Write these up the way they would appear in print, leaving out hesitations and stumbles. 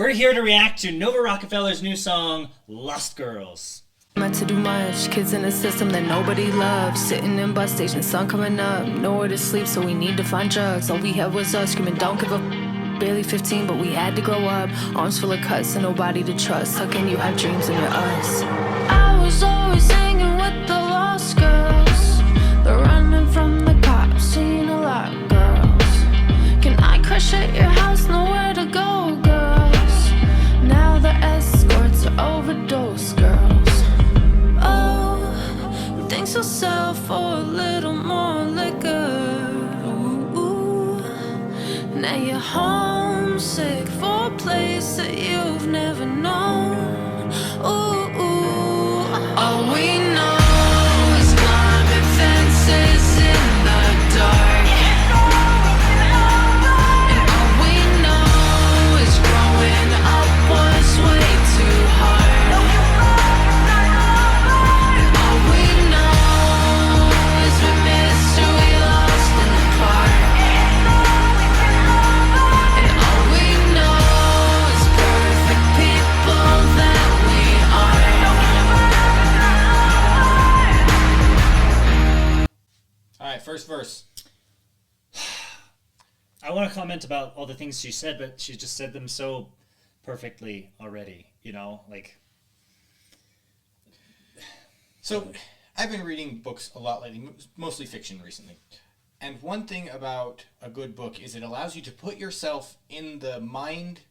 We're here to react to Nova Rockafeller's new song, Lost Girls. Meant to do much, kids in a system that nobody loves. Sitting in bus stations, sun coming up, nowhere to sleep, so we need to find drugs. All we had was us screaming, don't give up. Barely 15, but we had to grow up. Arms full of cuts and nobody to trust. How can you have dreams and you're us? I was always hanging with the lost girls. They're running from the cops, seen a lot of girls. Can I crash at your house? Nowhere to go, girls. Now the escorts are overdose girls. Oh, things will sell for a little more liquor. Ooh, now you're homesick for a place that you've never known. Ooh, all we know is climbing fences in the dark. And all we know is growing up was way too hard. And all we know is we mystery lost in the park. And all we know is perfect people that we are. All right, first verse. I want to comment about all the things she said, but she just said them so perfectly already, you know? Like, So, I've been reading books a lot lately, mostly fiction recently. And one thing about a good book is it allows you to put yourself in the mind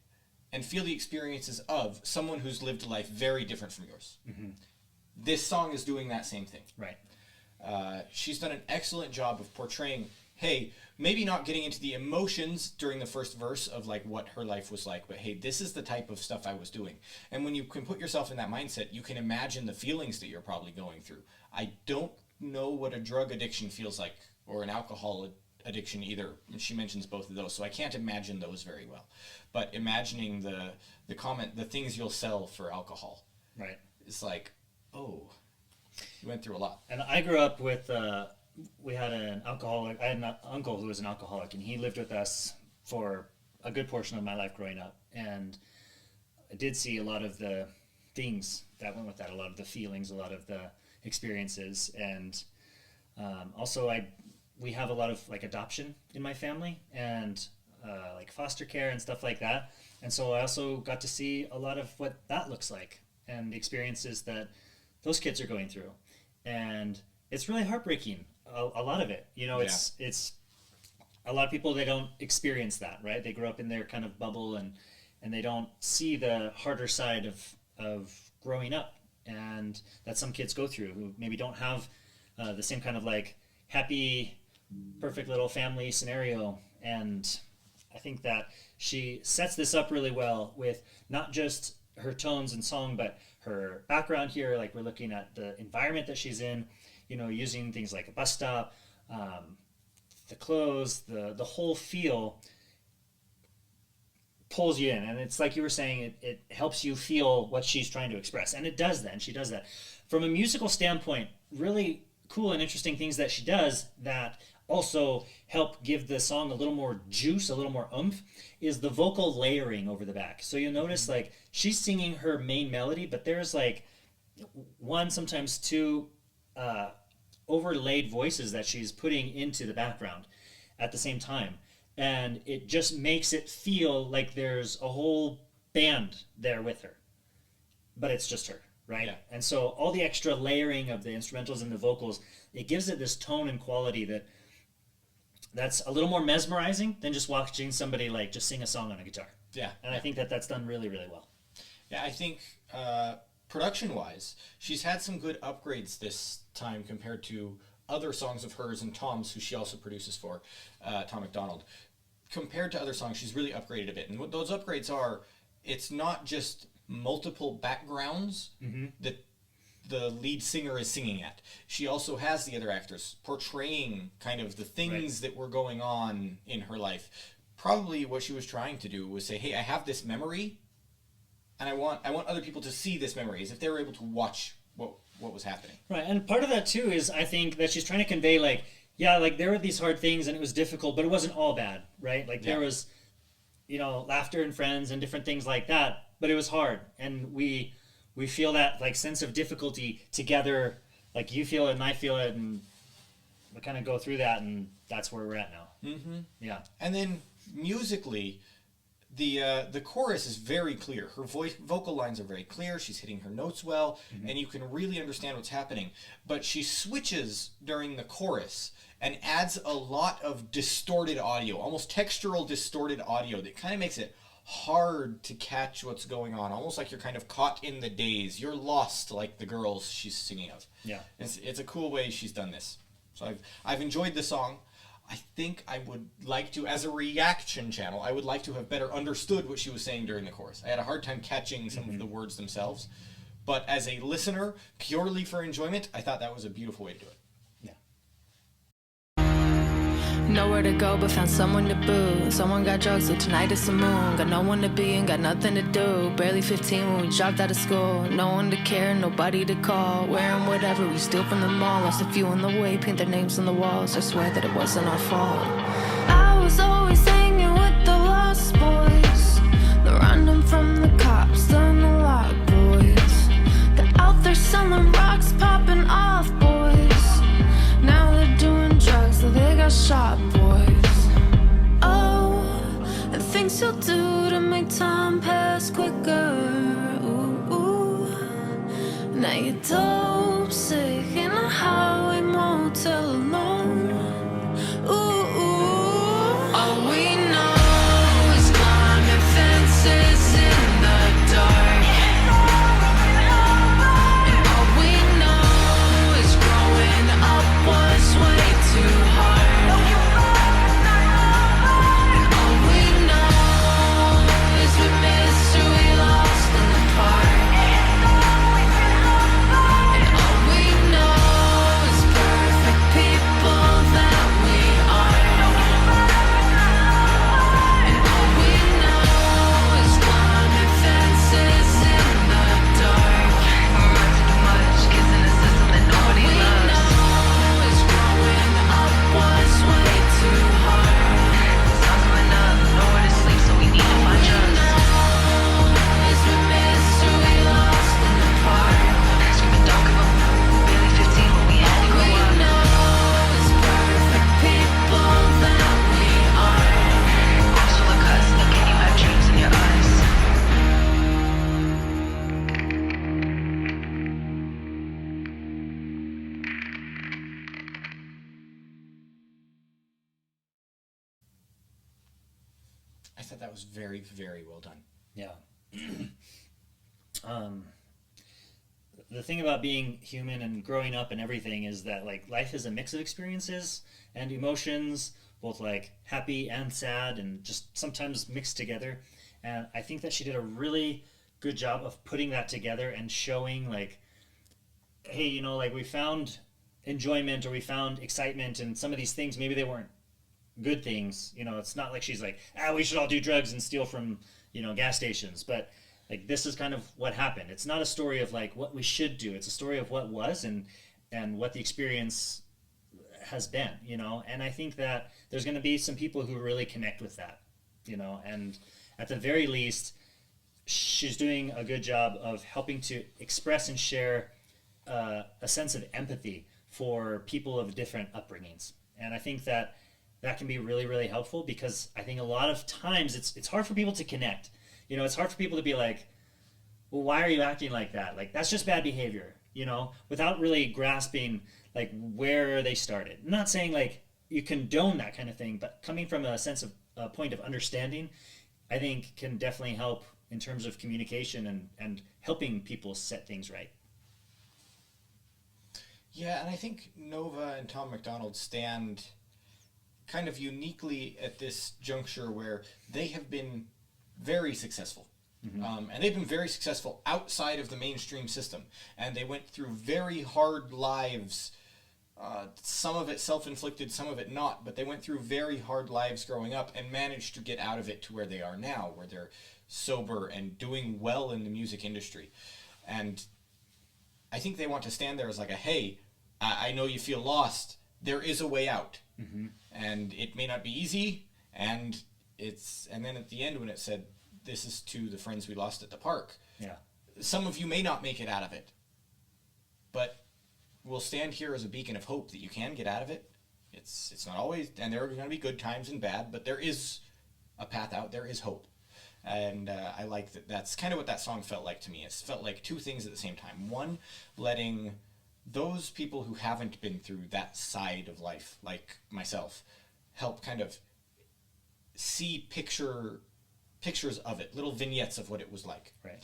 and feel the experiences of someone who's lived a life very different from yours. Mm-hmm. This song is doing that same thing. right. She's done an excellent job of portraying, hey, maybe not getting into the emotions during the first verse of like what her life was like, but hey, this is the type of stuff I was doing. And when you can put yourself in that mindset, you can imagine the feelings that you're probably going through. I don't know what a drug addiction feels like, or an alcohol addiction either. And she mentions both of those, so I can't imagine those very well. But imagining the things you'll sell for alcohol, Right. it's like, oh, you went through a lot. And I grew up with, we had an alcoholic, I had an uncle who was an alcoholic, and he lived with us for a good portion of my life growing up. And I did see a lot of the things that went with that, a lot of the feelings, a lot of the experiences. And also we have a lot of like adoption in my family and like foster care and stuff like that. And so I also got to see a lot of what that looks like and the experiences that those kids are going through. And it's really heartbreaking, a lot of it. You know, it's a lot of people, they don't experience that, right? They grow up in their kind of bubble and they don't see the harder side of growing up, and that some kids go through who maybe don't have the same kind of like happy, perfect little family scenario. And I think that she sets this up really well with not just her tones and song, but her background here. Like, we're looking at the environment that she's in, you know, using things like a bus stop, the clothes, the whole feel pulls you in. And it's like you were saying, it helps you feel what she's trying to express. And it does that. And she does that. From a musical standpoint, really cool and interesting things that she does that also help give the song a little more juice, a little more oomph, is the vocal layering over the back. So you'll notice like she's singing her main melody, but there's like one, sometimes two overlaid voices that she's putting into the background at the same time. And it just makes it feel like there's a whole band there with her, but it's just her, right? Yeah. And so all the extra layering of the instrumentals and the vocals, it gives it this tone and quality that's a little more mesmerizing than just watching somebody like just sing a song on a guitar. Yeah. And I think that that's done really, really well. Yeah, I think production-wise, she's had some good upgrades this time compared to other songs of hers and Tom's, who she also produces for, Tom McDonald. Compared to other songs, she's really upgraded a bit. And what those upgrades are, it's not just multiple backgrounds that the lead singer is singing at. She also has the other actors portraying kind of the things that were going on in her life. Probably what she was trying to do was say, hey, I have this memory, and I want other people to see this memory, as if they were able to watch what was happening. Right, and part of that too is I think that she's trying to convey like, yeah, like there were these hard things and it was difficult, but it wasn't all bad, right? Like there was, laughter and friends and different things like that, but it was hard, and we feel that like sense of difficulty together, like you feel it and I feel it, and we kind of go through that, and that's where we're at now. Mm-hmm. Yeah. And then musically, the chorus is very clear. Her vocal lines are very clear. She's hitting her notes well, and you can really understand what's happening. But she switches during the chorus and adds a lot of distorted audio, almost textural distorted audio that kind of makes it hard to catch what's going on, almost like you're kind of caught in the daze. You're lost like the girls she's singing of. Yeah. It's a cool way she's done this. So I've enjoyed the song. I think I would like to, as a reaction channel, I would like to have better understood what she was saying during the chorus. I had a hard time catching some of the words themselves. But as a listener, purely for enjoyment, I thought that was a beautiful way to do it. Nowhere to go but found someone to boo. Someone got drugs so tonight it's the moon. Got no one to be and got nothing to do. Barely 15 when we dropped out of school. No one to care, nobody to call. Wearing whatever we steal from the mall. Lost a few on the way, paint their names on the walls. I swear that it wasn't our fault. I was always hanging with the lost boys, the random from the cops, the lock boys. They're out there selling rocks, popping off boys. Now they're doing drugs, so they got shot, boys. Oh, the things you'll do to make time pass quicker. Ooh, ooh. Now you're dope sick in a highway motel alone. Ooh, ooh. All we know is climbing fences in the dark. And all we know is growing up was way too hard. And all we know is we missed who we lost in the park. And all we know is perfect people that we are. And all we know is climbing fences in the dark. We're up to too much, kids in the system that nobody loves. Is growing up was way too hard. The sun's coming up, nowhere to sleep, so we need to find drugs. Is we missed who we lost in the park. Screaming don't give up, barely 15 when we had to grow up. Is perfect people that we are. Arms full of cuts, now can you have dreams in your eyes? I thought that was very, very well done. Yeah. The thing about being human and growing up and everything is that like life is a mix of experiences and emotions, both like happy and sad and just sometimes mixed together. And I think that she did a really good job of putting that together and showing like, hey, like we found enjoyment or we found excitement and some of these things, maybe they weren't good things. It's not like she's like, we should all do drugs and steal from, gas stations. But like this is kind of what happened. It's not a story of like what we should do. It's a story of what was and what the experience has been, And I think that there's going to be some people who really connect with that, and at the very least, she's doing a good job of helping to express and share a sense of empathy for people of different upbringings. And I think that can be really, really helpful because I think a lot of times it's hard for people to connect. It's hard for people to be like, well, why are you acting like that? Like, that's just bad behavior, without really grasping like where they started. I'm not saying like you condone that kind of thing, but coming from a sense of a point of understanding, I think can definitely help in terms of communication and helping people set things right. Yeah, and I think Nova and Tom MacDonald stand kind of uniquely at this juncture where they have been very successful. And they've been very successful outside of the mainstream system. And they went through very hard lives, some of it self-inflicted, some of it not, but they went through very hard lives growing up and managed to get out of it to where they are now, where they're sober and doing well in the music industry. And I think they want to stand there as like hey, I know you feel lost. There is a way out. And it may not be easy, and and then at the end when it said, "This is to the friends we lost at the park." Yeah. Some of you may not make it out of it, but we'll stand here as a beacon of hope that you can get out of it. It's not always, and there are going to be good times and bad, but there is a path out. There is hope. And I like that. That's kind of what that song felt like to me. It felt like two things at the same time. One, letting those people who haven't been through that side of life, like myself, help kind of see pictures of it, little vignettes of what it was like. Right.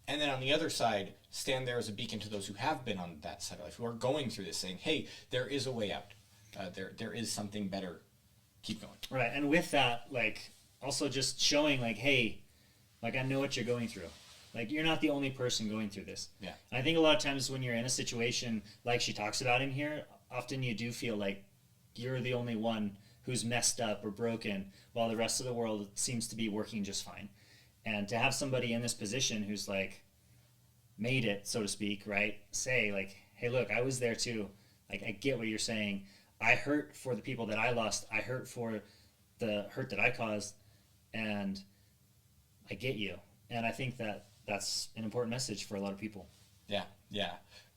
And then on the other side, stand there as a beacon to those who have been on that side of life, who are going through this, saying, hey, there is a way out. There is something better. Keep going. Right. And with that, like, also just showing, like, hey, like, I know what you're going through. Like, you're not the only person going through this. Yeah. And I think a lot of times when you're in a situation like she talks about in here, often you do feel like you're the only one who's messed up or broken while the rest of the world seems to be working just fine. And to have somebody in this position who's like made it, so to speak, right? Say like, hey, look, I was there too. Like, I get what you're saying. I hurt for the people that I lost. I hurt for the hurt that I caused. And I get you. And I think that that's an important message for a lot of people. Yeah, yeah.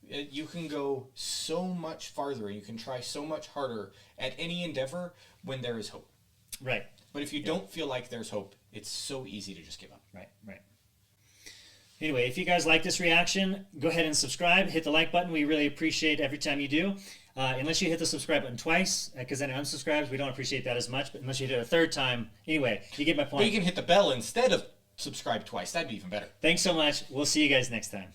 You can go so much farther. You can try so much harder at any endeavor when there is hope. Right. But if you don't feel like there's hope, it's so easy to just give up. Right, right. Anyway, if you guys like this reaction, go ahead and subscribe. Hit the like button. We really appreciate every time you do. Unless you hit the subscribe button twice, because then it unsubscribes, we don't appreciate that as much. But unless you hit it a third time, anyway, you get my point. But you can hit the bell instead of subscribe twice. That'd be even better. Thanks so much. We'll see you guys next time.